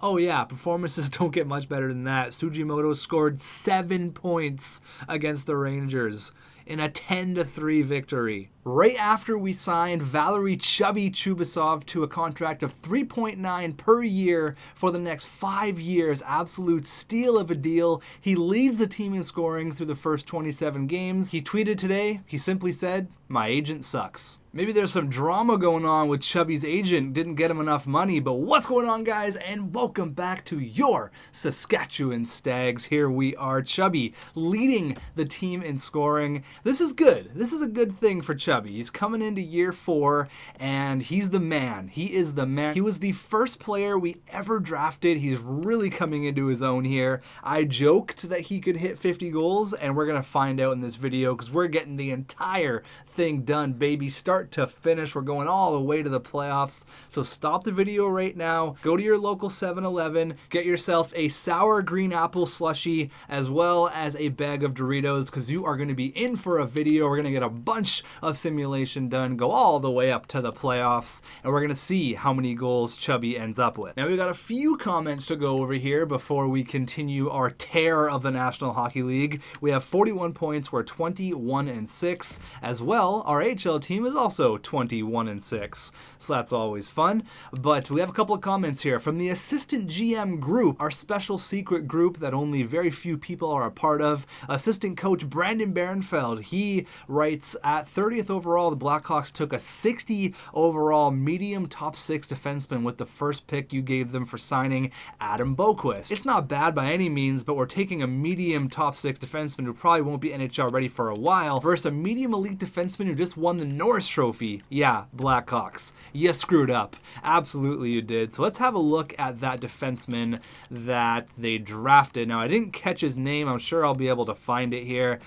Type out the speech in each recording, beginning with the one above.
Oh yeah, performances don't get much better than that. Sugimoto scored 7 points against the Rangers in a 10-3 victory. Right after we signed Valery Chubby Chubasov to a contract of $3.9 per year for the next 5 years, absolute steal of a deal. He leads the team in scoring through the first 27 games. He tweeted today, he simply said, "My agent sucks." Maybe there's some drama going on with Chubby's agent, didn't get him enough money, but what's going on, guys? And welcome back to your Saskatchewan Stags. Here we are, Chubby leading the team in scoring. This is good. This is a good thing for Chubby. He's coming into year 4, and he's the man. He is the man. He was the first player we ever drafted. He's really coming into his own here. I joked that he could hit 50 goals, and we're going to find out in this video because we're getting the entire thing done, baby. Start to finish. We're going all the way to the playoffs. So stop the video right now. Go to your local 7-Eleven. Get yourself a sour green apple slushie as well as a bag of Doritos because you are going to be in for a video. We're going to get a bunch of simulation done. Go all the way up to the playoffs and we're going to see how many goals Chubby ends up with. Now we've got a few comments to go over here before we continue our tear of the National Hockey League. We have 41 points. We're 21-6 as well. Our HL team is also 21-6, so that's always fun. But we have a couple of comments here from the assistant GM group, our special secret group that only very few people are a part of. Assistant coach Brandon Barenfeld, he writes, at 30th overall, the Blackhawks took a 60 overall medium top 6 defenseman with the first pick you gave them for signing Adam Boquist. It's not bad by any means, but we're taking a medium top 6 defenseman who probably won't be NHL ready for a while versus a medium elite defenseman who just won the Norris Trophy. Yeah, Blackhawks, you screwed up. Absolutely you did. So let's have a look at that defenseman that they drafted. Now, I didn't catch his name. I'm sure I'll be able to find it here.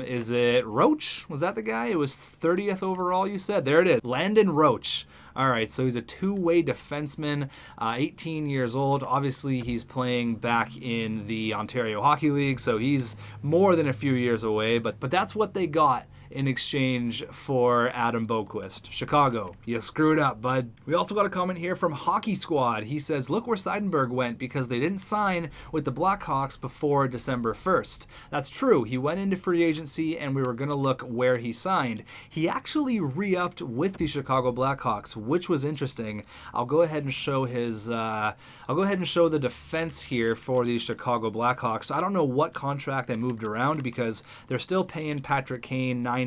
Is it Roach? Was that the guy? It was 30th overall, you said? There it is. Landon Roach. All right, so he's a two-way defenseman, 18 years old. Obviously, he's playing back in the Ontario Hockey League, so he's more than a few years away. But that's what they got in exchange for Adam Boquist. Chicago, you screwed up, bud. We also got a comment here from Hockey Squad. He says, look where Seidenberg went because they didn't sign with the Blackhawks before December 1st. That's true. He went into free agency and we were going to look where he signed. He actually re-upped with the Chicago Blackhawks, which was interesting. I'll go ahead and show the defense here for the Chicago Blackhawks. I don't know what contract I moved around because they're still paying Patrick Kane 9.3.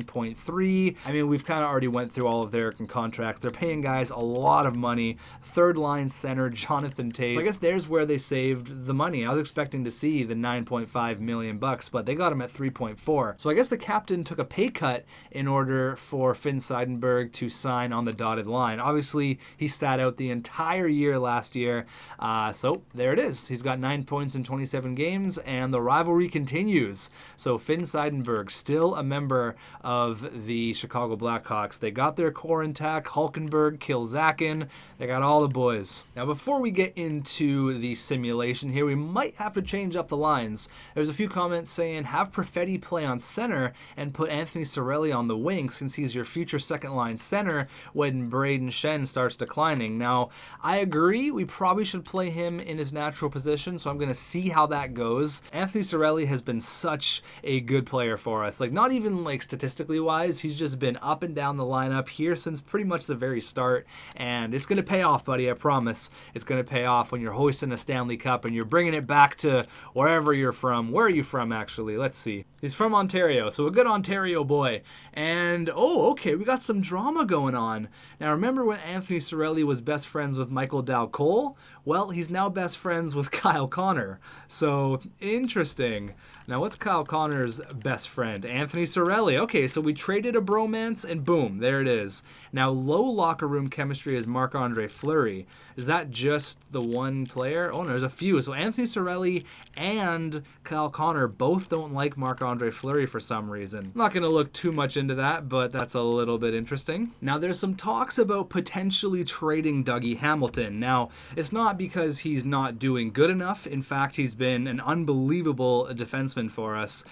I mean, we've kind of already went through all of their contracts. They're paying guys a lot of money. Third line center, Jonathan Toews. So I guess there's where they saved the money. I was expecting to see the $9.5 million, but they got him at 3.4. So I guess the captain took a pay cut in order for Finn Seidenberg to sign on the dotted line. Obviously, he sat out the entire year last year. So there it is. He's got 9 points in 27 games, and the rivalry continues. So Finn Seidenberg, still a member of the Chicago Blackhawks. They got their core intact. Hulkenberg, Kilzakin. They got all the boys. Now, before we get into the simulation here, we might have to change up the lines. There's a few comments saying, have Perfetti play on center and put Anthony Cirelli on the wing since he's your future second line center when Braden Shen starts declining. Now, I agree. We probably should play him in his natural position, so I'm going to see how that goes. Anthony Cirelli has been such a good player for us. Like, not even like statistically wise, he's just been up and down the lineup here since pretty much the very start, and it's going to pay off, buddy. I promise. It's going to pay off when you're hoisting a Stanley Cup and you're bringing it back to wherever you're from. Where are you from, actually? Let's see. He's from Ontario, so a good Ontario boy. And, oh, okay, we got some drama going on. Now, remember when Anthony Cirelli was best friends with Michael Dowcole? Well, he's now best friends with Kyle Connor. So, interesting. Now, what's Kyle Connor's best friend? Anthony Cirelli. Okay, so we traded a bromance, and boom, there it is. Now, low locker room chemistry is Marc-Andre Fleury. Is that just the one player? Oh, no, there's a few. So Anthony Cirelli and Kyle Connor both don't like Marc-Andre Marc-Andre Fleury for some reason. I'm not going to look too much into that, but that's a little bit interesting. Now, there's some talks about potentially trading Dougie Hamilton. Now, it's not because he's not doing good enough. In fact, he's been an unbelievable defenseman for us.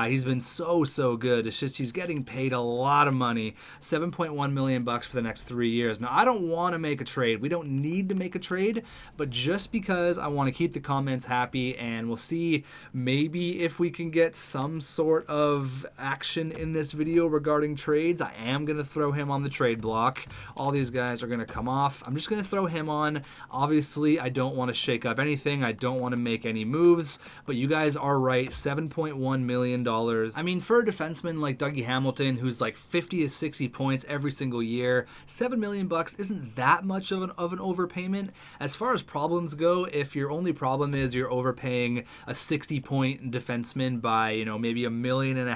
He's been so good. It's just he's getting paid a lot of money, $7.1 million for the next 3 years. Now, I don't want to make a trade. We don't need to make a trade, but just because I want to keep the comments happy, and we'll see maybe if we can get some sort of action in this video regarding trades. I am going to throw him on the trade block. All these guys are going to come off. I'm just going to throw him on. Obviously, I don't want to shake up anything. I don't want to make any moves, but you guys are right. $7.1 million. I mean, for a defenseman like Dougie Hamilton, who's like 50 to 60 points every single year, $7 million isn't that much of an overpayment. As far as problems go, if your only problem is you're overpaying a 60-point defenseman by, maybe $1.5 million,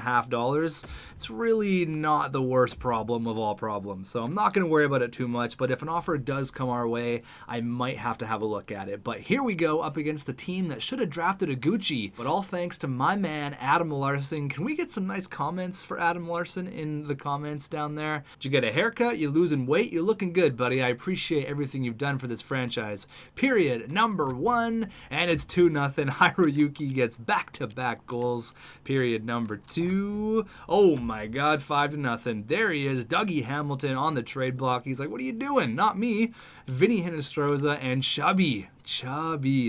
it's really not the worst problem of all problems. So I'm not going to worry about it too much, but if an offer does come our way, I might have to have a look at it. But here we go up against the team that should have drafted a Gucci, but all thanks to my man, Adam Larson. Can we get some nice comments for Adam Larson in the comments down there? Did you get a haircut? You losing weight? You're looking good, buddy. I appreciate everything you've done for this franchise. Period. Number 1, and it's 2-0. Hiroyuki gets back-to-back goals. Period. Number 2. Oh my God, 5-0. There he is, Dougie Hamilton on the trade block. He's like, what are you doing? Not me. Vinny Hinostroza and Chubby,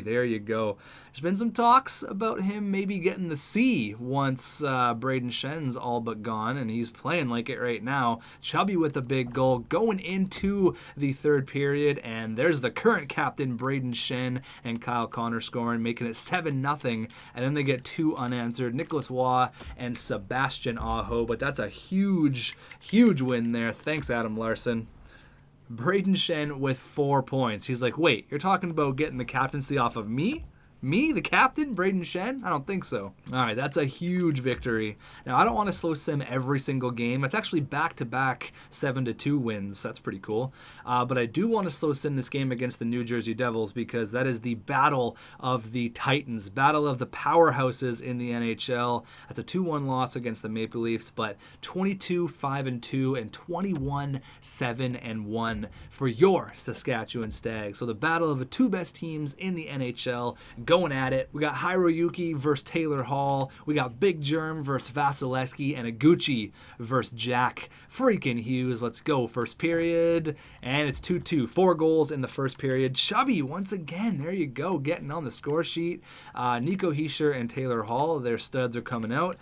there you go. There's been some talks about him maybe getting the C once Braden Shen's all but gone, and he's playing like it right now. Chubby with a big goal going into the third period, and there's the current captain, Braden Shen, and Kyle Connor scoring, making it 7-0, and then they get 2 unanswered, Nicholas Waugh and Sebastian Aho, but that's a huge win there. Thanks, Adam Larson. Braden Shen with 4 points. He's like, wait, you're talking about getting the captaincy off of me? Me, the captain, Braden Shen? I don't think so. All right, that's a huge victory. Now, I don't want to slow sim every single game. It's actually back-to-back 7-2 wins. That's pretty cool. But I do want to slow sim this game against the New Jersey Devils because that is the battle of the Titans, battle of the powerhouses in the NHL. That's a 2-1 loss against the Maple Leafs, but 22-5-2 and 21-7-1 for your Saskatchewan Stags. So the battle of the 2 best teams in the NHL going at it. We got Hiroyuki versus Taylor Hall. We got Big Germ versus Vasilevsky, and Iguchi versus Jack freaking Hughes. Let's go. First period, and it's 2-2. 4 goals in the first period. Chubby, once again, there you go, getting on the score sheet. Nico Hischier and Taylor Hall, their studs are coming out.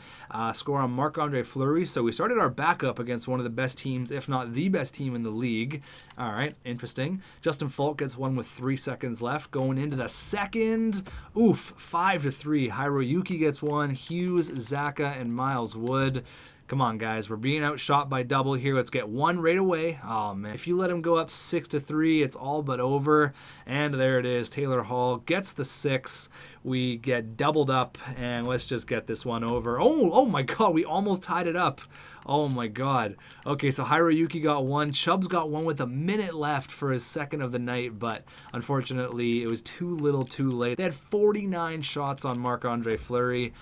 Score on Marc-Andre Fleury. So we started our backup against one of the best teams, if not the best team in the league. All right, interesting. Justin Falk gets one with 3 seconds left. Going into the second. Oof, 5-3. Hiroyuki gets one. Hughes, Zaka, and Miles Wood. Come on, guys. We're being outshot by double here. Let's get one right away. Oh, man. If you let him go up 6-3, it's all but over. And there it is. Taylor Hall gets the 6. We get doubled up, and let's just get this one over. Oh my God. We almost tied it up. Oh, my God. Okay, so Hiroyuki got one. Chubbs got one with a minute left for his second of the night, but unfortunately, it was too little too late. They had 49 shots on Marc-Andre Fleury.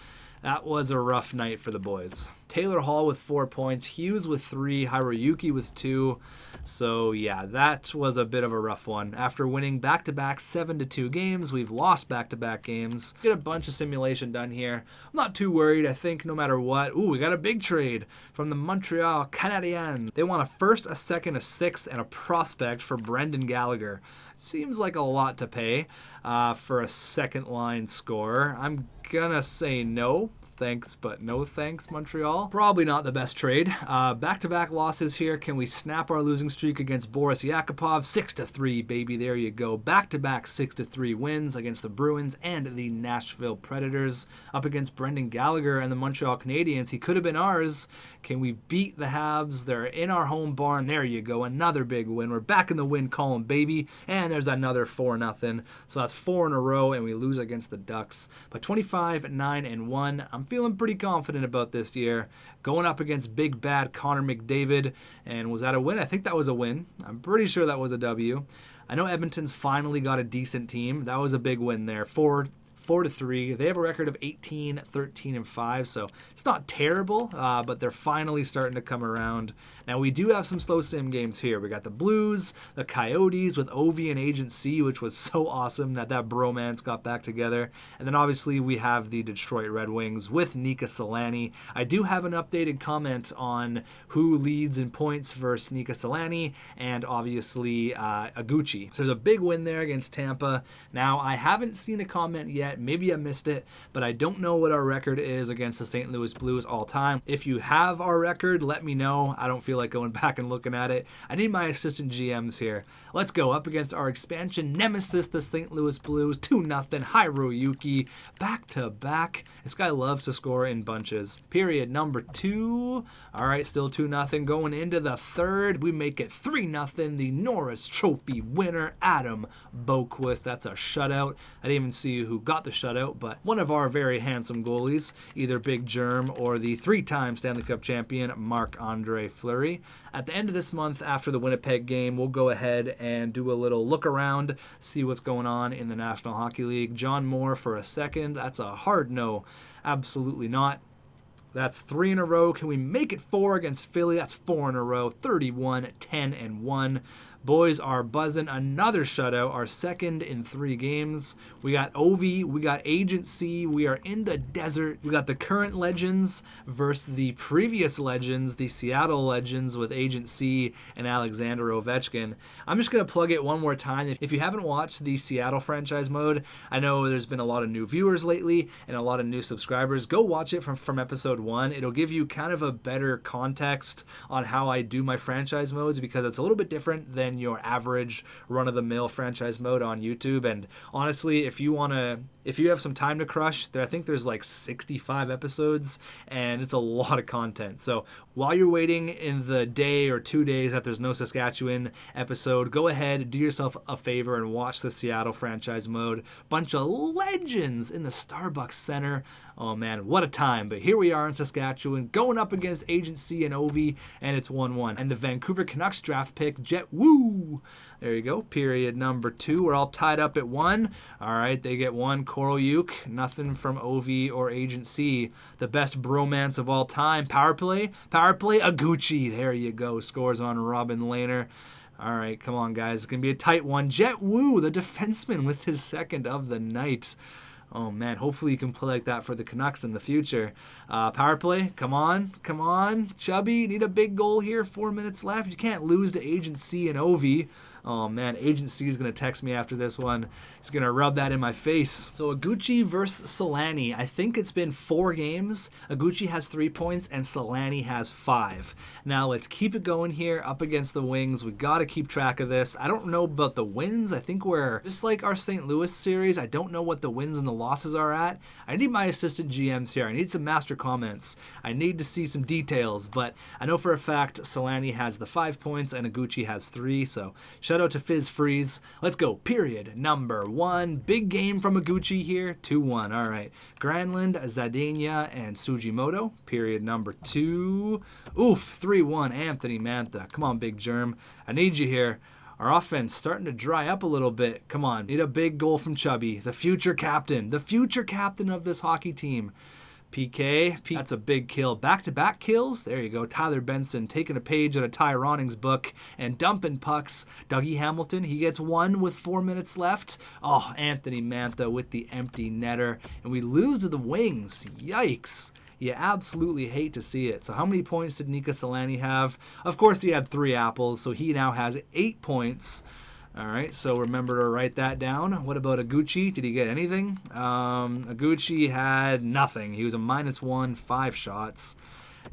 That was a rough night for the boys. Taylor Hall with 4 points, Hughes with 3, Hiroyuki with 2. So yeah, that was a bit of a rough one. After winning back-to-back 7-2 games, we've lost back-to-back games. Get a bunch of simulation done here. I'm not too worried. I think no matter what. Ooh, we got a big trade from the Montreal Canadiens. They want a first, a second, a sixth, and a prospect for Brendan Gallagher. Seems like a lot to pay for a second-line scorer. I'm gonna say no. Thanks, but no thanks, Montreal. Probably not the best trade. Back-to-back losses here. Can we snap our losing streak against Boris Yakupov? 6-3, baby. There you go. Back-to-back 6-3 wins against the Bruins and the Nashville Predators. Up against Brendan Gallagher and the Montreal Canadiens. He could have been ours. Can we beat the Habs? They're in our home barn. There you go. Another big win. We're back in the win column, baby. And there's another 4-0. So that's 4 in a row, and we lose against the Ducks. But 25-9-1. I'm feeling pretty confident about this year. Going up against big bad Connor McDavid. And was that a win? I think that was a win. I'm pretty sure that was a W. I know Edmonton's finally got a decent team. That was a big win there. 4 4-3. They have a record of 18, 13, and 5, so it's not terrible, but they're finally starting to come around. Now, we do have some slow sim games here. We got the Blues, the Coyotes with Ovi and Agent C, which was so awesome that bromance got back together. And then obviously we have the Detroit Red Wings with Nika Solani. I do have an updated comment on who leads in points versus Nika Solani and obviously Iguchi. So there's a big win there against Tampa. Now, I haven't seen a comment yet. Maybe I missed it, but I don't know what our record is against the St. Louis Blues all time. If you have our record, let me know. I don't feel like going back and looking at it. I need my assistant GMs here. Let's go up against our expansion nemesis, the St. Louis Blues. 2-0, Hiroyuki, back-to-back. This guy loves to score in bunches. Period number 2. All right, still 2-0. Going into the third, we make it 3-0. The Norris Trophy winner, Adam Boquist. That's a shutout. I didn't even see who got the shutout, but one of our very handsome goalies, either Big Germ or the 3-time Stanley Cup champion, Marc-Andre Fleury. At the end of this month, after the Winnipeg game, we'll go ahead and do a little look around, see what's going on in the National Hockey League. John Moore for a second. That's a hard no. Absolutely not. That's 3 in a row. Can we make it 4 against Philly? That's 4 in a row. 31, 10, and 1. Boys are buzzing. Another shutout, our second in 3 games. We got Ovi, we got Agent C, we are in the desert. We got the current legends versus the previous legends, the Seattle legends with Agent C and Alexander Ovechkin. I'm just going to plug it one more time. If you haven't watched the Seattle franchise mode, I know there's been a lot of new viewers lately and a lot of new subscribers. Go watch it from episode 1. It'll give you kind of a better context on how I do my franchise modes because it's a little bit different than your average run-of-the-mill franchise mode on YouTube. And honestly, if you have some time to crush, I think there's like 65 episodes and it's a lot of content. So while you're waiting in the day or 2 days that there's no Saskatchewan episode, go ahead, do yourself a favor and watch the Seattle franchise mode. Bunch of legends in the Starbucks Center. Oh man, what a time. But here we are in Saskatchewan going up against Agent C and Ovi, and it's 1-1. And the Vancouver Canucks draft pick, Jet Woo. There you go. Period number 2. We're all tied up at 1. All right, they get 1. Coral Uke. Nothing from Ovi or Agent C. The best bromance of all time. Power play, Iguchi. There you go. Scores on Robin Lehner. All right, come on, guys. It's going to be a tight one. Jet Woo, the defenseman, with his second of the night. Oh, man, hopefully you can play like that for the Canucks in the future. Power play, come on. Chubby, need a big goal here, 4 minutes left. You can't lose to Agent C and Ovi. Oh, man, Agent C is going to text me after this one. He's going to rub that in my face. So Iguchi versus Solani. I think it's been 4 games. Iguchi has 3 points and Solani has 5. Now let's keep it going here up against the Wings. We got to keep track of this. I don't know about the wins. I think we're just like our St. Louis series. I don't know what the wins and the losses are at. I need my assistant GMs here. I need some master comments. I need to see some details, but I know for a fact Solani has the 5 points and Iguchi has 3. So shout out to Fizz Freeze. Let's go. Period number 1. Big game from Iguchi here. 2-1. All right. Granlund, Zadina, and Sugimoto. Period number 2. Oof. 3-1. Anthony Mantha. Come on, Big Germ. I need you here. Our offense starting to dry up a little bit. Come on. Need a big goal from Chubby. The future captain. The future captain of this hockey team. PK, that's a big kill. Back-to-back kills. There you go. Tyler Benson taking a page out of Ty Ronning's book and dumping pucks. Dougie Hamilton, he gets 1 with 4 minutes left. Oh, Anthony Mantha with the empty netter. And we lose to the Wings. Yikes. You absolutely hate to see it. So how many points did Nika Solani have? Of course, he had 3 apples, so he now has 8 points. All right, so remember to write that down. What about Iguchi? Did he get anything? Iguchi had nothing. He was a -1, 5 shots.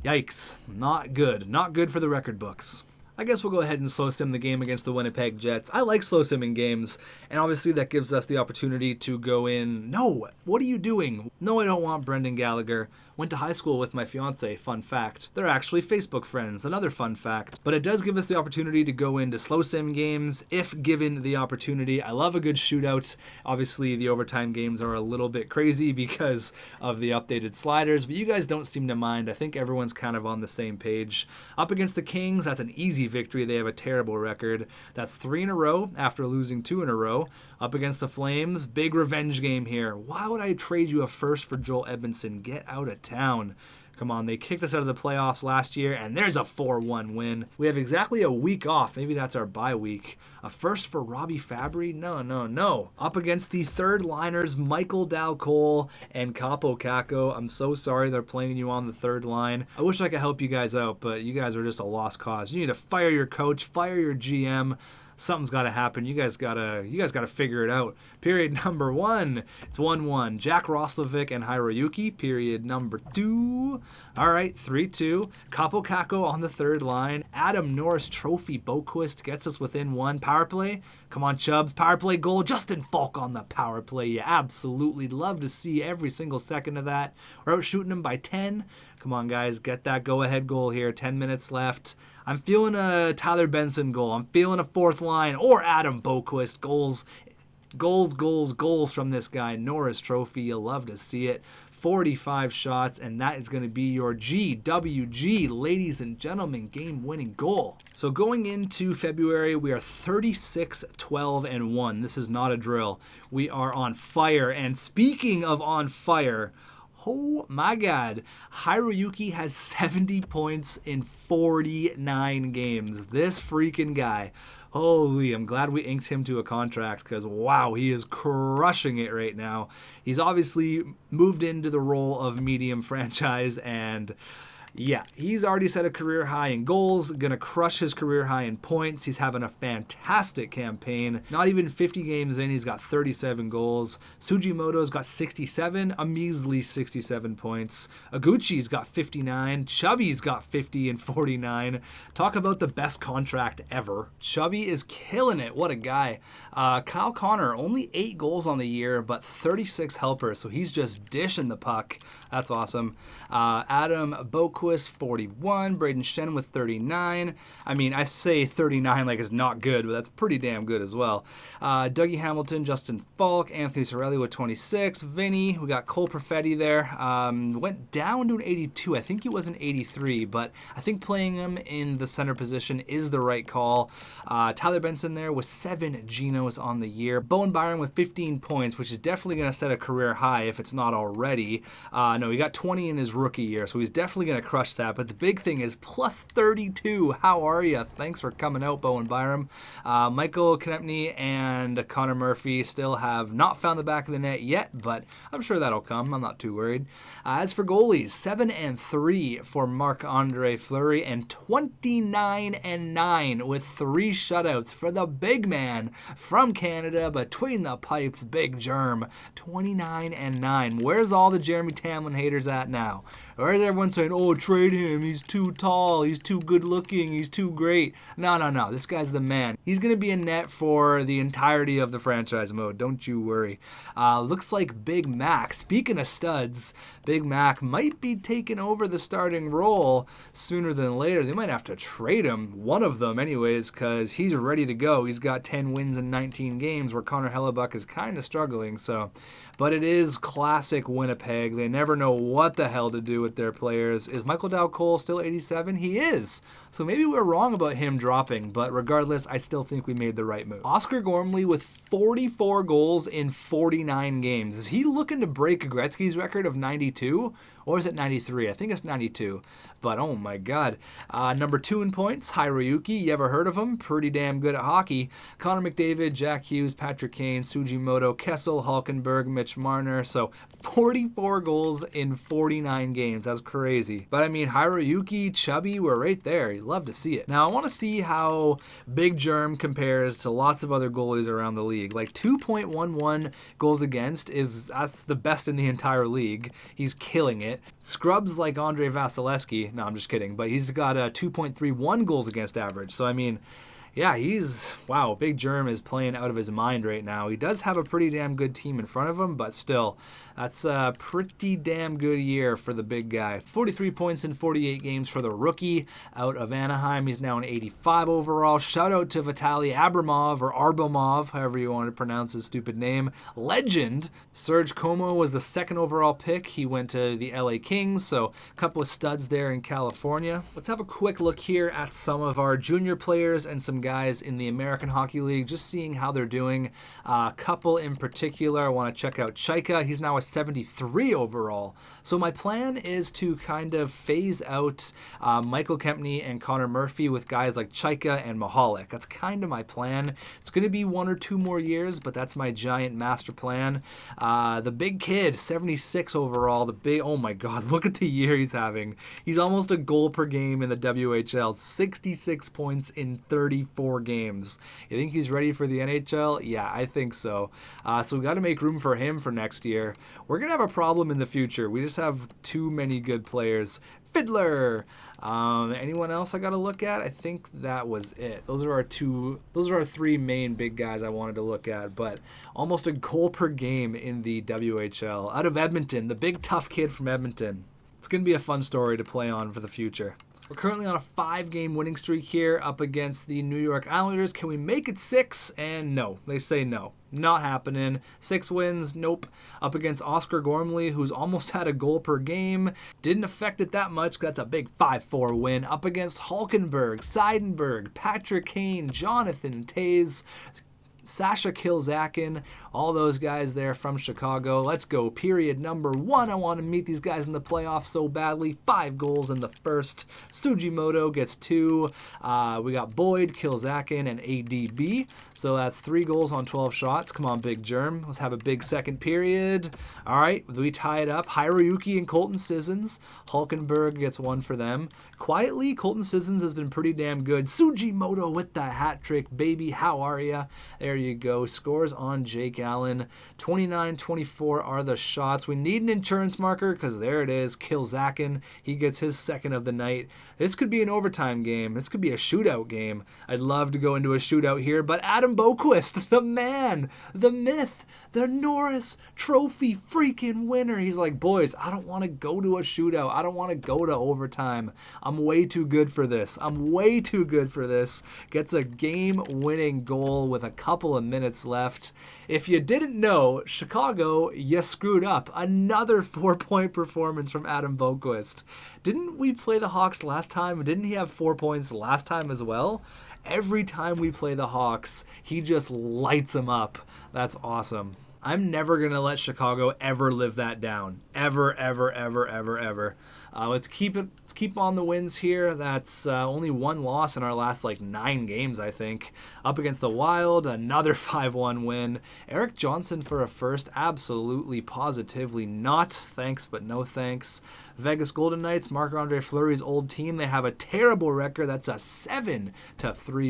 Yikes. Not good. Not good for the record books. I guess we'll go ahead and slow sim the game against the Winnipeg Jets. I like slow simming games, and obviously that gives us the opportunity to go in. No, what are you doing? No, I don't want Brendan Gallagher. Went to high school with my fiance, fun fact. They're actually Facebook friends, another fun fact. But it does give us the opportunity to go into slow sim games if given the opportunity. I love a good shootout. Obviously, the overtime games are a little bit crazy because of the updated sliders, but you guys don't seem to mind. I think everyone's kind of on the same page. Up against the Kings, that's an easy easy victory. They have a terrible record. That's 3 in a row after losing 2 in a row. Up against the Flames, big revenge game here. Why would I trade you a first for Joel Edmondson? Get out of town. Come on, they kicked us out of the playoffs last year, and there's a 4-1 win. We have exactly a week off. Maybe that's our bye week. A first for Robbie Fabry? No. Up against the third liners, Michael Dal-Cole and Capo Caco. I'm so sorry they're playing you on the third line. I wish I could help you guys out, but you guys are just a lost cause. You need to fire your coach, fire your GM. Something's got to happen. You guys gotta figure it out. Period number 1. It's 1-1. Jack Roslovic and Hiroyuki. Period number 2. All right, 3-2. Capo Caco on the third line. Adam Norris Trophy Boquist gets us within 1. Power play. Come on, Chubbs. Power play goal. Justin Falk on the power play. You absolutely love to see every single second of that. We're out shooting him by 10. Come on, guys. Get that go-ahead goal here. 10 minutes left. I'm feeling a Tyler Benson goal. I'm feeling a fourth line or Adam Boquist. Goals from this guy. Norris Trophy. You'll love to see it. 45 shots, and that is going to be your GWG, ladies and gentlemen, game-winning goal. So going into February, we are 36-12-1. This is not a drill. We are on fire. And speaking of on fire, oh my God, Hiroyuki has 70 points in 49 games. This freaking guy. Holy, I'm glad we inked him to a contract because, wow, he is crushing it right now. He's obviously moved into the role of medium franchise, and yeah, he's already set a career high in goals, gonna crush his career high in points. He's having a fantastic campaign. Not even 50 games in, he's got 37 goals. Sugimoto's got 67, a measly 67 points. Aguchi's got 59. Chubby's got 50 and 49. Talk about the best contract ever. Chubby is killing it. What a guy. Kyle Connor, only 8 goals on the year, but 36 helpers, so he's just dishing the puck. That's awesome. Adam Boquist, 41. Braden Shen with 39. I mean, I say 39 like it's not good, but that's pretty damn good as well. Dougie Hamilton, Justin Falk, Anthony Cirelli with 26. Vinny, we got Cole Perfetti there. Went down to an 82. I think he was an 83, but I think playing him in the center position is the right call. Tyler Benson there with 7 Genos on the year. Bowen Byron with 15 points, which is definitely going to set a career high if it's not already. No, he got 20 in his rookie year, so he's definitely going to crush that. But the big thing is plus 32. How are you? Thanks for coming out, Bowen Byram. Michael Konechny and Connor Murphy still have not found the back of the net yet, but I'm sure that'll come. I'm not too worried. As for goalies, 7-3 for Marc-Andre Fleury and 29-9 with 3 shutouts for the big man from Canada, between the pipes, Big Germ. 29-9. Where's all the Jeremy Tamlin haters at now? Where's everyone saying, oh, trade him, he's too tall, he's too good looking, he's too great? No, this guy's the man. He's going to be in net for the entirety of the franchise mode, don't you worry. Looks like Big Mac, speaking of studs, Big Mac might be taking over the starting role sooner than later. They might have to trade him, one of them anyways, because he's ready to go. He's got 10 wins in 19 games where Connor Hellebuck is kind of struggling, so. But it is classic Winnipeg. They never know what the hell to do with their players. Is Michael Dal-Cole still 87? He is. So maybe we're wrong about him dropping, but regardless, I still think we made the right move. Oscar Gormley with 44 goals in 49 games. Is he looking to break Gretzky's record of 92? Or is it 93? I think it's 92. But oh my God. Number 2 in points, Hiroyuki. You ever heard of him? Pretty damn good at hockey. Connor McDavid, Jack Hughes, Patrick Kane, Sugimoto, Kessel, Hulkenberg, Mitch Marner. So 44 goals in 49 games. That's crazy. But I mean, Hiroyuki, Chubby, we're right there. You love to see it. Now I want to see how Big Germ compares to lots of other goalies around the league. Like 2.11 goals against that's the best in the entire league. He's killing it. Scrubs like Andre Vasilevsky, no, I'm just kidding, but he's got a 2.31 goals against average. So, I mean, Yeah, wow, Big Germ is playing out of his mind right now. He does have a pretty damn good team in front of him, but still, that's a pretty damn good year for the big guy. 43 points in 48 games for the rookie out of Anaheim. He's now an 85 overall. Shout out to Vitaly Abramov, or Arbomov, however you want to pronounce his stupid name. Legend. Serge Como was the second overall pick. He went to the LA Kings, so a couple of studs there in California. Let's have a quick look here at some of our junior players and some guys in the American Hockey League, just seeing how they're doing. A couple in particular, I want to check out Chaika. He's now a 73 overall. So my plan is to kind of phase out Michael Kempney and Connor Murphy with guys like Chaika and Mahalik. That's kind of my plan. It's going to be 1 or 2 more years, but that's my giant master plan. The big kid, 76 overall. Oh my God, look at the year he's having. He's almost a goal per game in the WHL. 66 points in 34 games. You think he's ready for the NHL? Yeah, I think so. So we got to make room for him for next year. We're going to have a problem in the future. We just have too many good players. Fiddler! Anyone else I got to look at? I think that was it. Those are our 3 main big guys I wanted to look at, but almost a goal per game in the WHL. Out of Edmonton, the big tough kid from Edmonton. It's going to be a fun story to play on for the future. We're currently on a 5-game winning streak here up against the New York Islanders. Can we make it 6? And no. They say no. Not happening. 6 wins, nope. Up against Oscar Gormley, who's almost had a goal per game. Didn't affect it that much. That's a big 5-4 win. Up against Hulkenberg, Seidenberg, Patrick Kane, Jonathan Taze, Sasha Kilzakin, all those guys there from Chicago. Let's go. Period number 1. I want to meet these guys in the playoffs so badly. 5 goals in the first. Sugimoto gets 2. We got Boyd, Kilzakin, and ADB. So that's 3 goals on 12 shots. Come on, Big Germ. Let's have a big second period. All right, we tie it up. Hiroyuki and Colton Sissons. Hulkenberg gets 1 for them. Quietly, Colton Sissons has been pretty damn good. Sugimoto with the hat trick, baby. How are ya? There you go. Scores on Jake Allen. 29-24 are the shots. We need an insurance marker because there it is. Kilzakin. He gets his second of the night. This could be an overtime game. This could be a shootout game. I'd love to go into a shootout here, but Adam Boquist, the man, the myth, the Norris Trophy freaking winner. He's like, boys, I don't want to go to a shootout. I don't want to go to overtime. I'm way too good for this. I'm way too good for this. Gets a game-winning goal with a couple of minutes left. If you didn't know, Chicago, you screwed up. Another 4-point performance from Adam Boquist. Didn't we play the Hawks last time? Didn't he have 4 points last time as well? Every time we play the Hawks, he just lights them up. That's awesome. I'm never going to let Chicago ever live that down. Ever, ever, ever, ever, ever. Let's keep on the wins here. That's only 1 loss in our last 9 games, I think. Up against the Wild, another 5-1 win. Eric Johnson for a first, absolutely, positively not. Thanks, but no thanks. Vegas Golden Knights, Marc-Andre Fleury's old team, they have a terrible record. That's a 7-3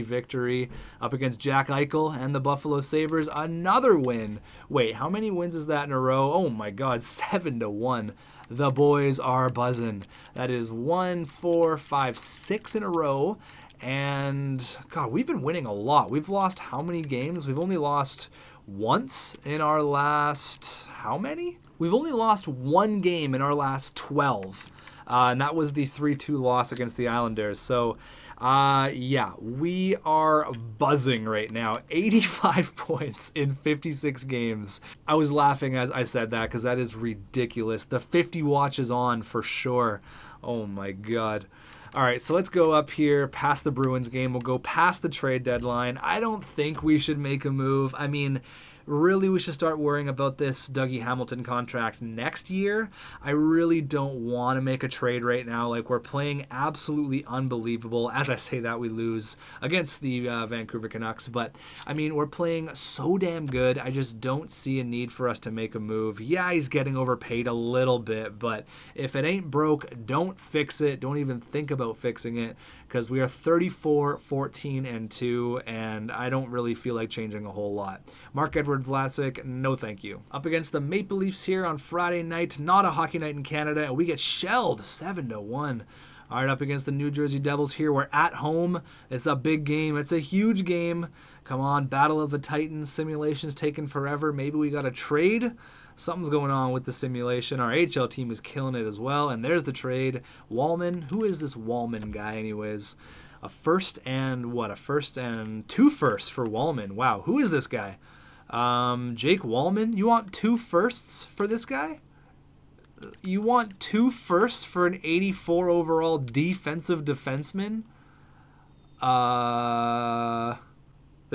victory. Up against Jack Eichel and the Buffalo Sabres, another win. Wait, how many wins is that in a row? Oh my God, 7-1. The boys are buzzing. That is 1, 4, 5, 6 in a row. And, God, we've been winning a lot. We've lost how many games? We've only lost once in our last... How many? We've only lost 1 game in our last 12. And that was the 3-2 loss against the Islanders. So, yeah, we are buzzing right now. 85 points in 56 games. I was laughing as I said that because that is ridiculous. The 50 watch is on for sure. Oh my God. All right, so let's go up here past the Bruins game. We'll go past the trade deadline. I don't think we should make a move. I mean, really, we should start worrying about this Dougie Hamilton contract next year. I really don't want to make a trade right now. We're playing absolutely unbelievable. As I say that, we lose against the Vancouver Canucks. But, I mean, we're playing so damn good. I just don't see a need for us to make a move. Yeah, he's getting overpaid a little bit. But if it ain't broke, don't fix it. Don't even think about fixing it. Because we are 34-14-2, and I don't really feel like changing a whole lot. Mark-Edward Vlasic, no thank you. Up against the Maple Leafs here on Friday night, not a hockey night in Canada, and we get shelled 7-1. All right, up against the New Jersey Devils here. We're at home. It's a big game. It's a huge game. Come on, Battle of the Titans. Simulation's taking forever. Maybe we got a trade. Something's going on with the simulation. Our HL team is killing it as well. And there's the trade. Wallman. Who is this Wallman guy anyways? A first and what? A first and 2 firsts for Wallman. Wow, who is this guy? Jake Wallman. You want 2 firsts for this guy? You want 2 firsts for an 84 overall defensive defenseman? The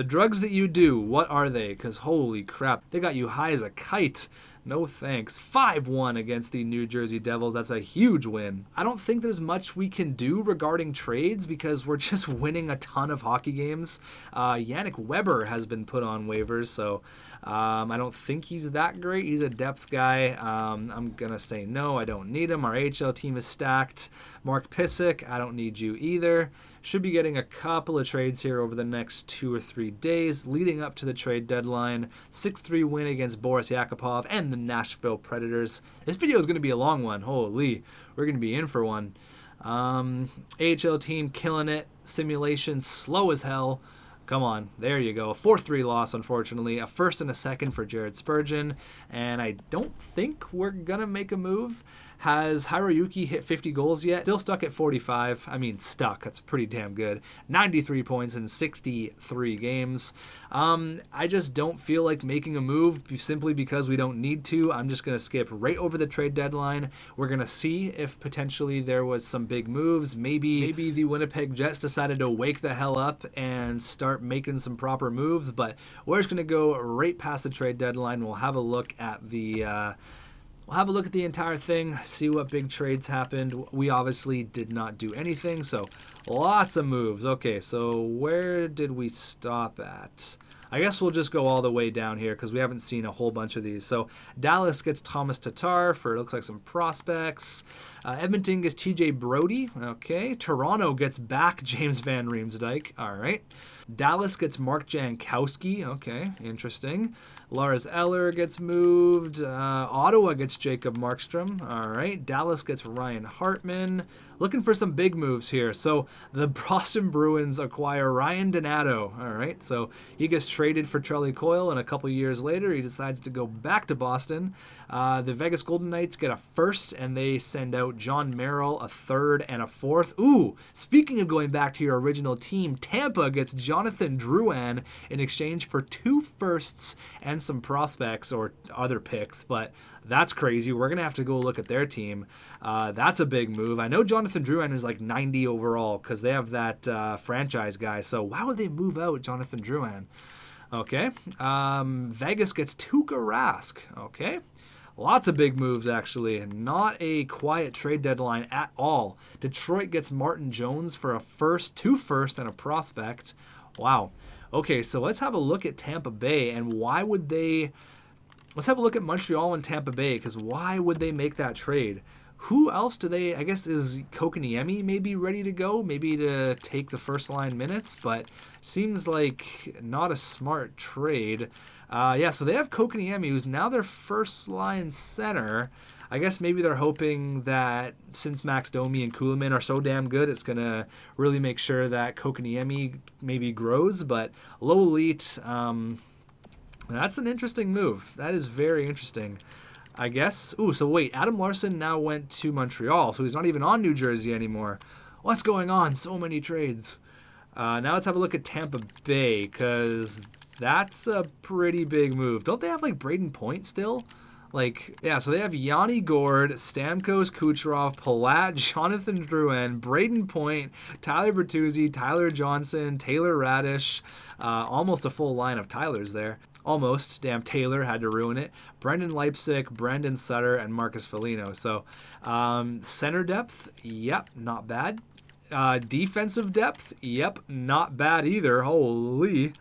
drugs that you do, what are they? Because holy crap, they got you high as a kite. No thanks. 5-1 against the New Jersey Devils. That's a huge win. I don't think there's much we can do regarding trades because we're just winning a ton of hockey games. Yannick Weber has been put on waivers, so I don't think he's that great. He's a depth guy. I'm going to say no, I don't need him. Our HL team is stacked. Mark Pissick, I don't need you either. Should be getting a couple of trades here over the next 2 or 3 days leading up to the trade deadline. 6-3 win against Boris Yakupov and the Nashville Predators. This video is going to be a long one. Holy, we're going to be in for one. AHL team killing it. Simulation slow as hell. Come on, there you go. A 4-3 loss, unfortunately. A first and a second for Jared Spurgeon. And I don't think we're going to make a move. Has Hiroyuki hit 50 goals yet? Still stuck at 45. I mean, stuck. That's pretty damn good. 93 points in 63 games. I just don't feel like making a move simply because we don't need to. I'm just going to skip right over the trade deadline. We're going to see if potentially there was some big moves. Maybe the Winnipeg Jets decided to wake the hell up and start making some proper moves. But we're just going to go right past the trade deadline. We'll have a look at the... We'll have a look at the entire thing, see what big trades happened. We obviously did not do anything, so lots of moves. Okay, so where did we stop at? I guess we'll just go all the way down here because we haven't seen a whole bunch of these. So Dallas gets Thomas Tatar for, it looks like, some prospects. Edmonton gets TJ Brody. Okay. Toronto gets back James Van Riemsdyk. All right. Dallas gets Mark Jankowski. Okay, interesting. Lars Eller gets moved. Ottawa gets Jacob Markstrom. All right. Dallas gets Ryan Hartman. Looking for some big moves here. So the Boston Bruins acquire Ryan Donato. All right. So he gets traded for Charlie Coyle, and a couple years later, he decides to go back to Boston. The Vegas Golden Knights get a first, and they send out John Merrill, a third, and a fourth. Ooh, speaking of going back to your original team, Tampa gets Jonathan Drouin in exchange for 2 firsts and some prospects or other picks, but that's crazy. We're going to have to go look at their team. That's a big move. I know Jonathan Drouin is like 90 overall because they have that franchise guy, so why would they move out Jonathan Drouin? Okay. Vegas gets Tuukka Rask. Okay. Lots of big moves, actually. Not a quiet trade deadline at all. Detroit gets Martin Jones for a first, 2 firsts, and a prospect. Wow. Okay, so let's have a look at Tampa Bay, and why would they... Let's have a look at Montreal and Tampa Bay, because why would they make that trade? Who else do they... I guess is Kokoniemi maybe ready to go? Maybe to take the first-line minutes, but seems like not a smart trade. Yeah, so they have Kokoniemi, who's now their first-line center. I guess maybe they're hoping that since Max Domi and Kuhlman are so damn good, it's going to really make sure that Kokoniemi maybe grows. But low elite, that's an interesting move. That is very interesting, I guess. Ooh, so wait, Adam Larson now went to Montreal, so he's not even on New Jersey anymore. What's going on? So many trades. Now let's have a look at Tampa Bay, because... that's a pretty big move. Don't they have, like, Braden Point still? Like, yeah, so they have Yanni Gord, Stamkos, Kucherov, Palat, Jonathan Drouin, Braden Point, Tyler Bertuzzi, Tyler Johnson, Taylor Radish. Almost a full line of Tylers there. Almost. Damn, Taylor had to ruin it. Brendan Leipsic, Brendan Sutter, and Marcus Foligno. So, center depth, yep, not bad. Defensive depth, yep, not bad either. Holy...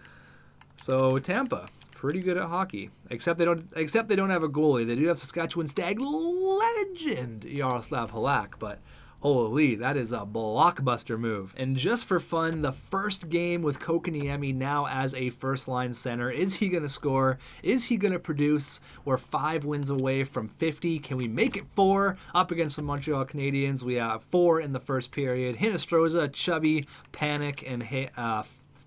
So Tampa, pretty good at hockey, except they don't have a goalie. They do have Saskatchewan Stag legend Yaroslav Halak, but Holy, that is a blockbuster move. And just for fun, the first game with Kokaniemi now as a first-line center. Is he going to score? Is he going to produce? We're 5 wins away from 50. Can we make it 4 up against the Montreal Canadiens? We have 4 in the first period. Hinostroza, Chubby, Panic, and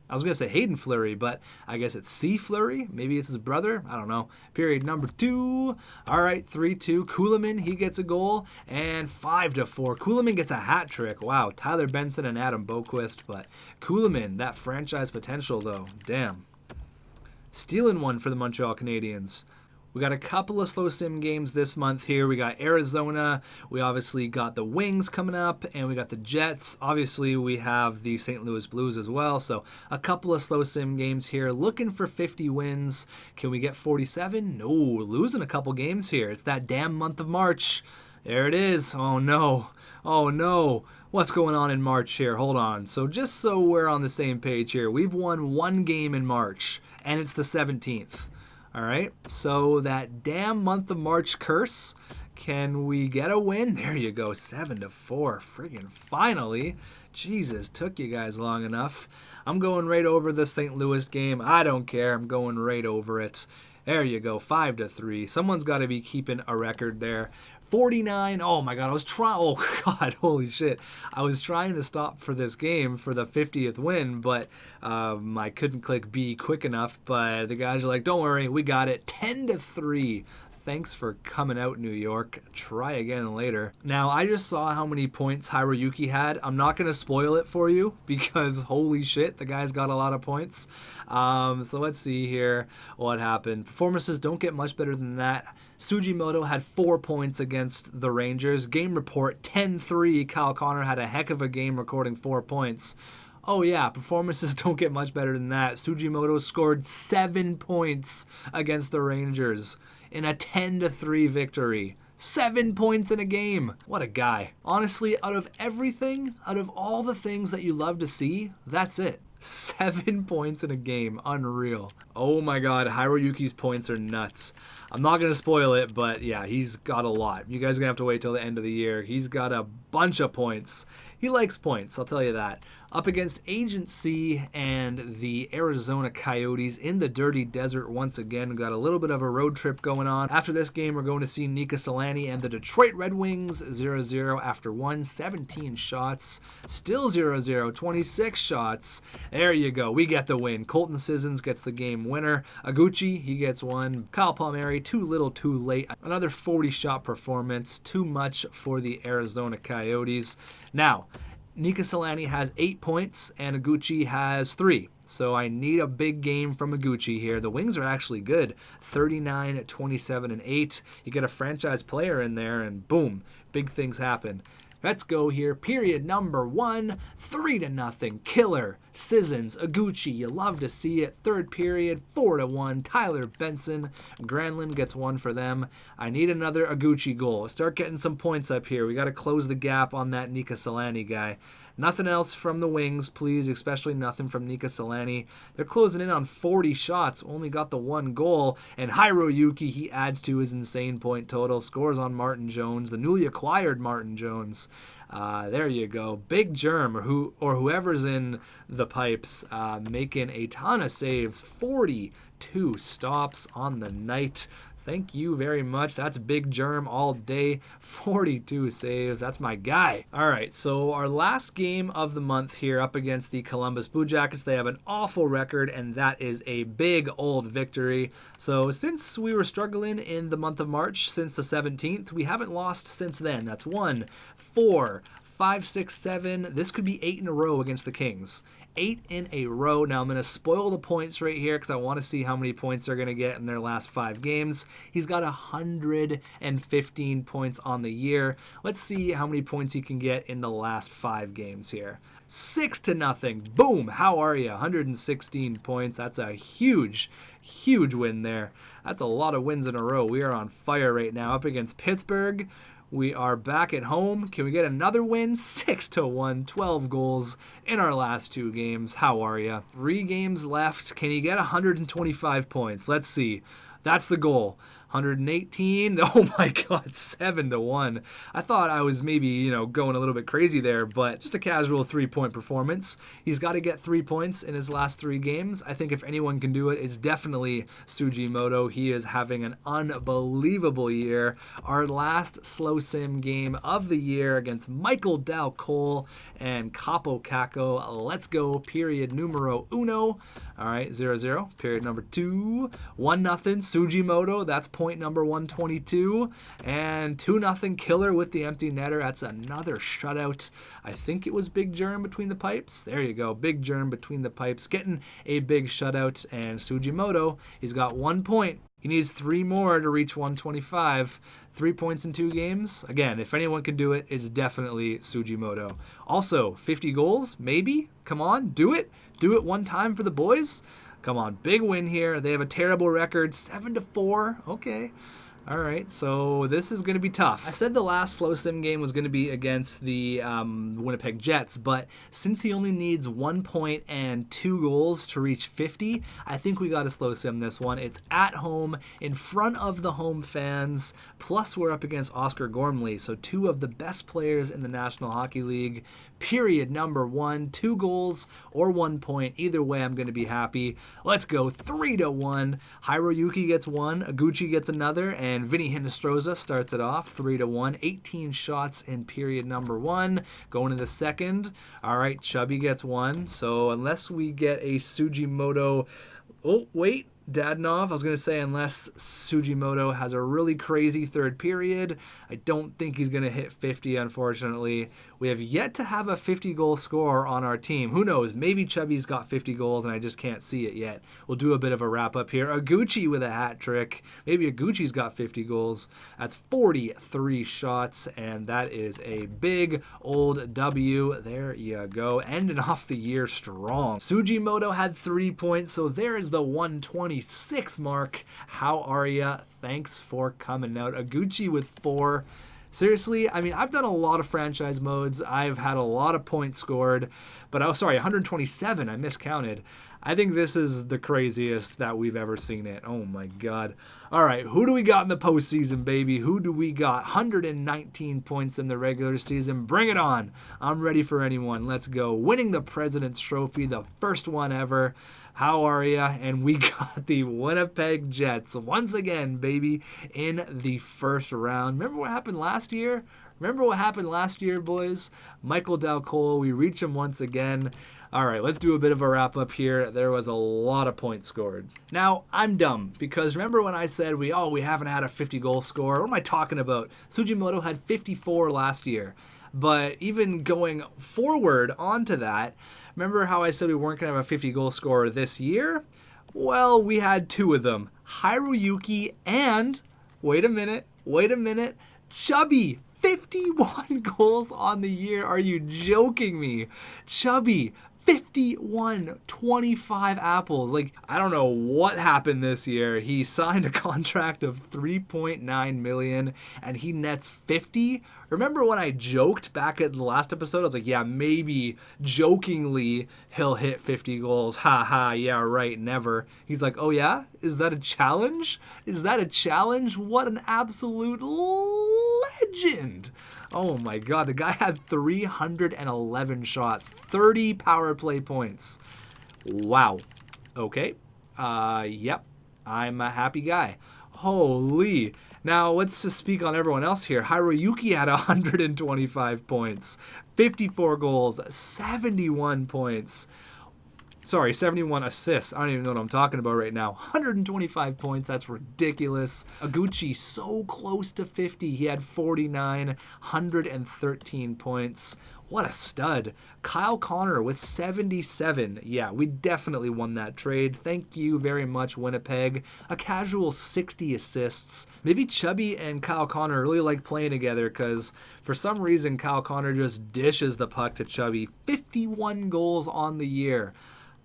I was going to say Hayden Fleury, but I guess it's C. Fleury. Maybe it's his brother. I don't know. Period number 2. All right, 3-2. Kuhlman, he gets a goal. And 5-4. Kuhlman gets a hat trick. Wow, Tyler Benson and Adam Boquist. But Kuhlman, that franchise potential, though. Damn. Stealing one for the Montreal Canadiens. We got a couple of slow sim games this month here. We got Arizona. We obviously got the Wings coming up, and we got the Jets. Obviously, we have the St. Louis Blues as well. So a couple of slow sim games here. Looking for 50 wins. Can we get 47? No, losing a couple games here. It's that damn month of March. There it is. Oh, no. Oh, no. What's going on in March here? Hold on. So just so we're on the same page here, we've won 1 game in March, and it's the 17th. All right, so that damn month of March curse, can we get a win? There you go, 7-4, friggin' finally. Jesus, took you guys long enough. I'm going right over the St. Louis game. I don't care, I'm going right over it. There you go, 5-3. Someone's got to be keeping a record there. 49. Oh my God, I was trying. Oh God, holy shit. I was trying to stop for this game for the 50th win, but I couldn't click B quick enough. But the guys are like, don't worry, we got it. 10-3. Thanks for coming out, New York. Try again later. Now, I just saw how many points Hiroyuki had. I'm not going to spoil it for you because holy shit, the guy's got a lot of points. So let's see here what happened. Performances don't get much better than that. Sugimoto had 4 points against the Rangers. Game report 10-3. Kyle Connor had a heck of a game recording 4 points. Oh yeah, performances don't get much better than that. Sugimoto scored 7 points against the Rangers in a 10-3 victory. 7 points in a game. What a guy. Honestly, out of everything, out of all the things that you love to see, that's it. 7 points in a game. Unreal. Oh my God, Hiroyuki's points are nuts. I'm not going to spoil it, but yeah, he's got a lot. You guys are going to have to wait till the end of the year. He's got a bunch of points. He likes points, I'll tell you that. Up against Agent C and the Arizona Coyotes in the dirty desert once again. We've got a little bit of a road trip going on. After this game, we're going to see Nika Solani and the Detroit Red Wings 0-0 after 17 shots. Still 0-0, 26 shots. There you go. We get the win. Colton Sissons gets the game winner. Aguchi, he gets one. Kyle Palmieri, too little, too late. Another 40-shot performance. Too much for the Arizona Coyotes. Now, Nika Solani has 8 points and Aguchi has 3. So I need a big game from Aguchi here. The Wings are actually good. 39, 27, and 8. You get a franchise player in there and boom, big things happen. Let's go here. Period number 1. 3-0. Killer. Sissons. Aguchi. You love to see it. Third period. 4-1. Tyler Benson. Granlund gets 1 for them. I need another Aguchi goal. Start getting some points up here. We got to close the gap on that Nika Solani guy. Nothing else from the Wings, please, especially nothing from Nika Solani. They're closing in on 40 shots, only got the 1 goal, and Hiroyuki, he adds to his insane point total, scores on Martin Jones, the newly acquired Martin Jones. There you go. Big Germ, or whoever's in the pipes, making a ton of saves, 42 stops on the night. Thank you very much. That's Big Germ all day. 42 saves. That's my guy. All right, so our last game of the month here up against the Columbus Blue Jackets. They have an awful record, and that is a big old victory. So since we were struggling in the month of March, since the 17th, we haven't lost since then. That's 1, 4, 5, 6, 7. This could be 8 in a row against the Kings. 8 in a row. Now I'm going to spoil the points right here because I want to see how many points they're going to get in their last 5 games. He's got 115 points on the year. Let's see how many points he can get in the last 5 games here. 6-0. Boom. How are you? 116 points. That's a huge win there. That's a lot of wins in a row. We are on fire right now up against Pittsburgh. We are back at home. Can we get another win? 6-1, 12 goals in our last 2 games. How are you? 3 games left. Can you get 125 points? Let's see. That's the goal. 118. Oh my God, 7-1. I thought I was maybe, going a little bit crazy there, but just a casual 3-point performance. He's got to get 3 points in his last 3 games. I think if anyone can do it, it's definitely Sugimoto. He is having an unbelievable year. Our last slow sim game of the year against Michael Dal Cole and Capo Caco. Let's go. Period numero uno. All right, 0-0. Period number 2. 1-0. Sugimoto. That's point number 122. And 2-0 Killer with the empty netter. That's another shutout. I think it was Big Germ between the pipes. There you go. Big Germ between the pipes. Getting a big shutout. And Sugimoto, he's got 1 point. He needs 3 more to reach 125. 3 points in 2 games. Again, if anyone can do it, it's definitely Sugimoto. Also, 50 goals? Maybe? Come on, do it. Do it one time for the boys. Come on, big win here. They have a terrible record, 7-4. Okay. All right, so this is going to be tough. I said the last slow sim game was going to be against the Winnipeg Jets, but since he only needs 1 point and 2 goals to reach 50, I think we got to slow sim this one. It's at home, in front of the home fans, plus we're up against Oscar Gormley, so 2 of the best players in the National Hockey League. Period number 1, 2 goals or 1 point. Either way, I'm going to be happy. Let's go 3-1. Hiroyuki gets 1, Aguchi gets another, and Vinny Hinostroza starts it off 3-1. 18 shots in period number 1. Going to the second. All right, Chubby gets 1. So unless we get a Sugimoto... Oh, wait. Dadonov, I was going to say, unless Sugimoto has a really crazy third period, I don't think he's going to hit 50, unfortunately. We have yet to have a 50-goal scorer on our team. Who knows? Maybe Chubby's got 50 goals and I just can't see it yet. We'll do a bit of a wrap-up here. Aguchi with a hat trick. Maybe Aguchi's got 50 goals. That's 43 shots, and that is a big old W. There you go. Ending off the year strong. Sugimoto had 3 points, so there is the 126 mark. How are ya? Thanks for coming out. Aguchi with 4. Seriously, I mean, I've done a lot of franchise modes. I've had a lot of points scored, but 127. I miscounted. I think this is the craziest that we've ever seen it. Oh my God. All right, who do we got in the postseason, baby? Who do we got? 119 points in the regular season. Bring it on. I'm ready for anyone. Let's go. Winning the President's Trophy, the first one ever. How are ya? And we got the Winnipeg Jets once again, baby, in the first round. Remember what happened last year? Boys? Michael Dal Cole, we reach him once again. All right, let's do a bit of a wrap-up here. There was a lot of points scored. Now, I'm dumb, because remember when I said we haven't had a 50-goal scorer? What am I talking about? Sugimoto had 54 last year. But even going forward onto that, remember how I said we weren't going to have a 50-goal scorer this year? Well, we had 2 of them. Hiroyuki and, wait a minute, Chubby. 51 goals on the year. Are you joking me? Chubby, 51, 25 apples. Like, I don't know what happened this year. He signed a contract of $3.9 million and he nets 50. Remember when I joked back at the last episode? I was like, yeah, maybe jokingly he'll hit 50 goals. Ha ha, yeah, right, never. He's like, oh yeah? Is that a challenge? What an absolute legend. Oh my God, the guy had 311 shots, 30 power play points. Wow. Okay. Yep. I'm a happy guy. Holy. Now, let's just speak on everyone else here. Hiroyuki had 125 points, 54 goals, 71 points. 71 assists. I don't even know what I'm talking about right now. 125 points. That's ridiculous. Aguchi so close to 50. He had 49, 113 points. What a stud. Kyle Connor with 77. Yeah, we definitely won that trade. Thank you very much, Winnipeg. A casual 60 assists. Maybe Chubby and Kyle Connor really like playing together because for some reason Kyle Connor just dishes the puck to Chubby. 51 goals on the year.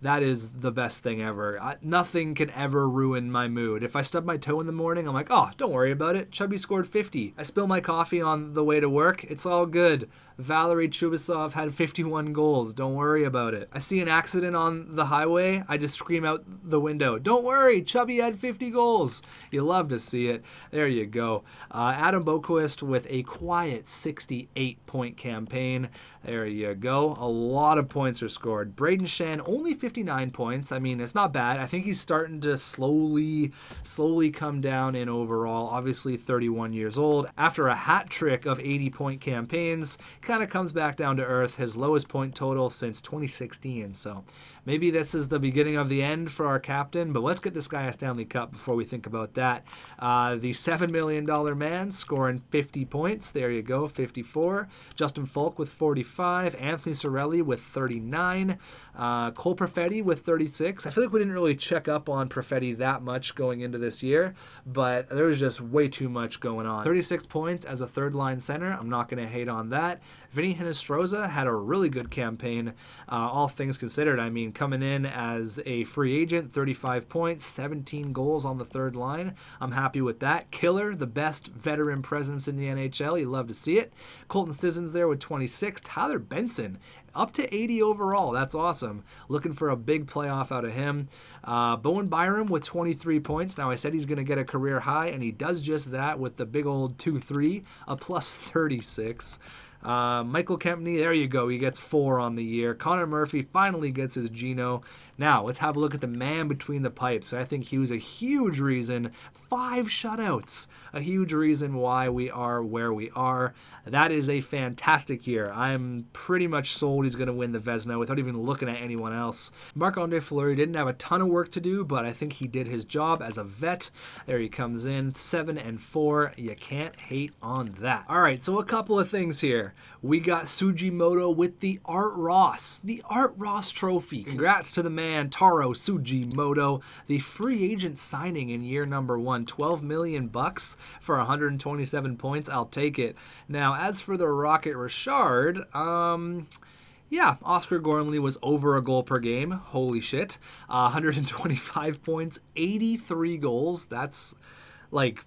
That is the best thing ever. Nothing can ever ruin my mood. If I stub my toe in the morning, I'm like, oh, don't worry about it. Chubby scored 50. I spill my coffee on the way to work. It's all good. Valery Chubasov had 51 goals. Don't worry about it. I see an accident on the highway. I just scream out the window, don't worry, Chubby had 50 goals. You love to see it. There you go. Adam Boquist with a quiet 68-point campaign. There you go. A lot of points are scored. Braden Shen, only 59 points. I mean, it's not bad. I think he's starting to slowly come down in overall. Obviously, 31 years old. After a hat trick of 80-point campaigns, kind of comes back down to earth. His lowest point total since 2016. So maybe this is the beginning of the end for our captain, but let's get this guy a Stanley Cup before we think about that. The $7 million man scoring 50 points. There you go, 54. Justin Falk with 45. Anthony Cirelli with 39. Cole Perfetti with 36. I feel like we didn't really check up on Perfetti that much going into this year, but there was just way too much going on. 36 points as a third-line center. I'm not going to hate on that. Vinny Hinostroza had a really good campaign, all things considered. I mean, coming in as a free agent, 35 points, 17 goals on the third line. I'm happy with that. Killer, the best veteran presence in the NHL. You love to see it. Colton Sissons there with 26. Tyler Benson, up to 80 overall. That's awesome. Looking for a big playoff out of him. Bowen Byram with 23 points. Now, I said he's going to get a career high, and he does just that with the big old 2-3, a plus 36. Michael Kempney, there you go. He gets 4 on the year. Connor Murphy finally gets his Geno. Now, let's have a look at the man between the pipes. I think he was a huge reason. 5 shutouts. A huge reason why we are where we are. That is a fantastic year. I'm pretty much sold he's going to win the Vezina without even looking at anyone else. Marc-Andre Fleury didn't have a ton of work to do, but I think he did his job as a vet. There he comes in, 7-4. You can't hate on that. All right, so a couple of things here. We got Sugimoto with the Art Ross Trophy. Congrats to the man, Taro Sugimoto, the free agent signing in year number 1, $12 million for 127 points. I'll take it. Now, as for the Rocket Richard, yeah, Oscar Gormley was over a goal per game. Holy shit. 125 points, 83 goals. That's like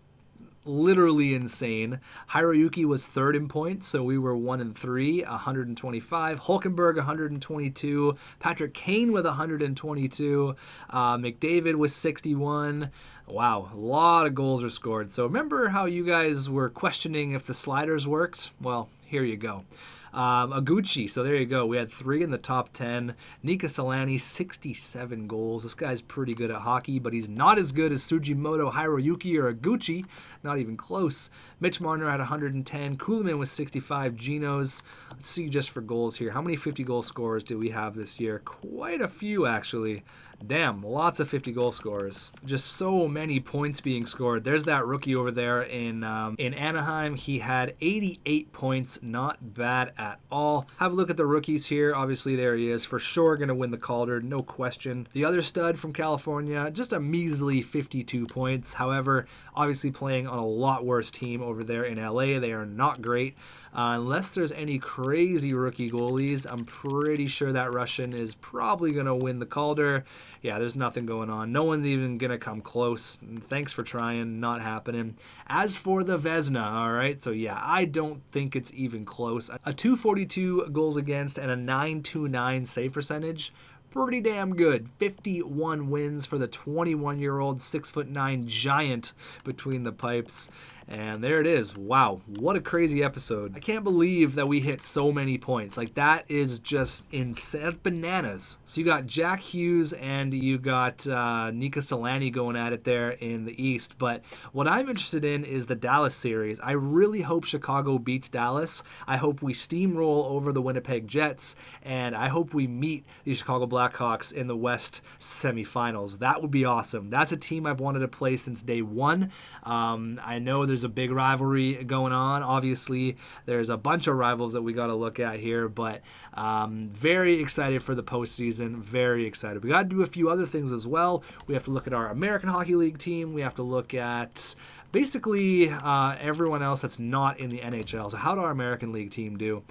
literally insane. Hiroyuki was third in points, so we were 1-3, 125. Hulkenberg, 122. Patrick Kane with 122. McDavid was 61. Wow, a lot of goals were scored. So remember how you guys were questioning if the sliders worked? Well, here you go. Aguchi, so there you go. We had 3 in the top 10. Nika Solani, 67 goals. This guy's pretty good at hockey, but he's not as good as Sugimoto, Hiroyuki, or Aguchi. Not even close. Mitch Marner had 110. Kuhlman with 65. Genos. Let's see just for goals here. How many 50-goal scorers do we have this year? Quite a few, actually. Damn, lots of 50-goal scorers. Just so many points being scored. There's that rookie over there in Anaheim. He had 88 points. Not bad at all. Have a look at the rookies here. Obviously, there he is. For sure going to win the Calder, no question. The other stud from California, just a measly 52 points. However, obviously playing on a lot worse team over there in LA. They are not great. Unless there's any crazy rookie goalies, I'm pretty sure that Russian is probably going to win the Calder. Yeah, there's nothing going on. No one's even going to come close. Thanks for trying. Not happening. As for the Vezina, all right, so yeah, I don't think it's even close. A 242 goals against and a 929 save percentage. Pretty damn good. 51 wins for the 21-year-old 6'9" giant between the pipes. And there it is. Wow, what a crazy episode. I can't believe that we hit so many points. Like, that is just insane. That's bananas. So you got Jack Hughes and you got Nika Solani going at it there in the East. But what I'm interested in is the Dallas series. I really hope Chicago beats Dallas. I hope we steamroll over the Winnipeg Jets. And I hope we meet the Chicago Blackhawks in the West semifinals. That would be awesome. That's a team I've wanted to play since day one. I know there's a big rivalry going on. Obviously, there's a bunch of rivals that we got to look at here, but very excited for the postseason. Very excited. We got to do a few other things as well. We have to look at our American Hockey League team. We have to look at basically everyone else that's not in the NHL. So how did our American League team do?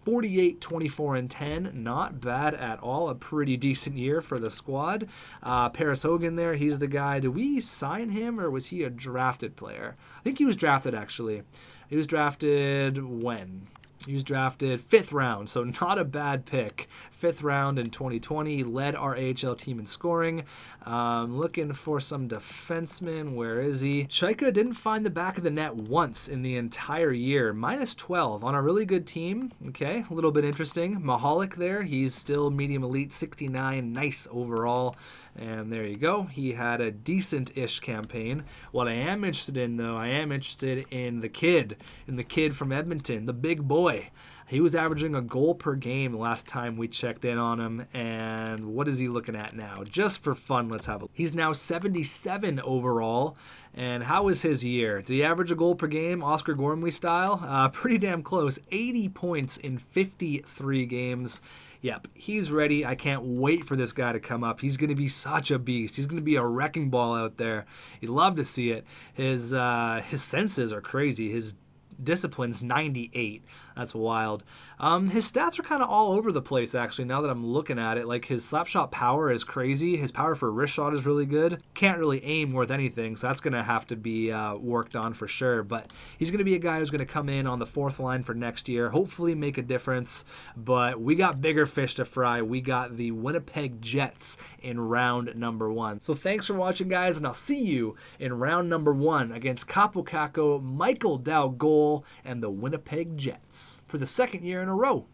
48, 24, and 10. Not bad at all. A pretty decent year for the squad. Paris Hogan there, he's the guy. Did we sign him or was he a drafted player? I think he was drafted, actually. He was drafted when? He was drafted 5th round, so not a bad pick. 5th round in 2020, he led our AHL team in scoring. Looking for some defensemen. Where is he? Shaika didn't find the back of the net once in the entire year. -12 on a really good team. Okay, a little bit interesting. Mahalik there, he's still medium elite, 69, nice overall. And there you go. He had a decent-ish campaign. What I am interested in, though, I am interested in the kid from Edmonton, the big boy. He was averaging a goal per game last time we checked in on him. And what is he looking at now? Just for fun, let's have a look. He's now 77 overall. And how was his year? Did he average a goal per game, Oscar Gormley style? Pretty damn close. 80 points in 53 games. Yep, he's ready. I can't wait for this guy to come up. He's going to be such a beast. He's going to be a wrecking ball out there. You'd love to see it. His senses are crazy. His discipline's 98. That's wild. His stats are kind of all over the place, actually, now that I'm looking at it. Like, his slap shot power is crazy. His power for wrist shot is really good. Can't really aim worth anything, so that's going to have to be worked on for sure. But he's going to be a guy who's going to come in on the 4th line for next year, hopefully make a difference. But we got bigger fish to fry. We got the Winnipeg Jets in round number 1. So thanks for watching, guys, and I'll see you in round number 1 against Capo Caco, Michael Dow Goal, and the Winnipeg Jets for the 2nd year in a row.